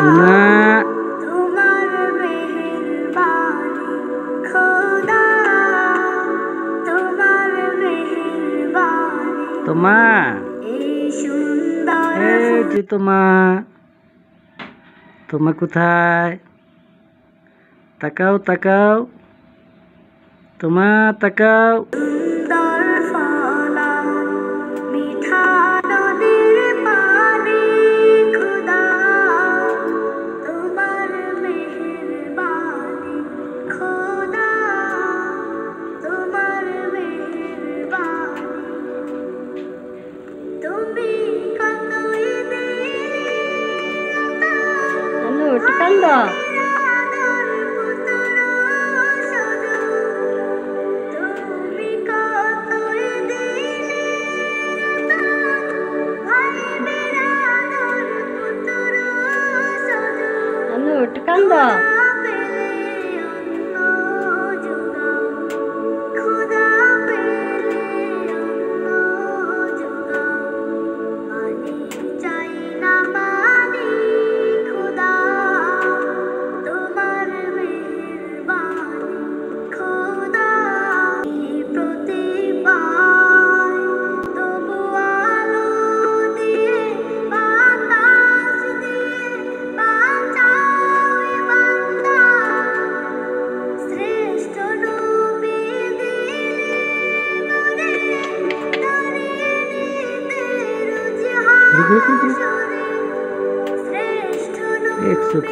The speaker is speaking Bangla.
না তোমার মেহেরবানি খোদা, তোমার মেহেরবানি। তোমা এই সুন্দর এই যে তোমা তোমা কোথায়? তাকাও তাকাও তোমা তাকাও। সুন্দর ফলার মিঠা নদীর পানি খোদা, তোমার মেহেরবানি খোদা, তোমার মেহেরবানি। তুমি কতই আনু একটু কান্দ। তুমি কতই ভাই বেড়ানোর পুত্র সজু। আনু একটু কান্দ। খুদা পেলে অন্য জোগাও, মানি চাই না মানি খুদা, তোমার মেহেরবানি খুদা। প্রতিবার তবু আলো দিয়ে বাতাস দিয়ে বাঁচাও এ বান্দা, শ্রেষ্ঠ নবী দিলে নূরে দাঁড়িয়ে নিতে রোজ হাসরে। শ্রেষ্ঠ নবী এক চোখ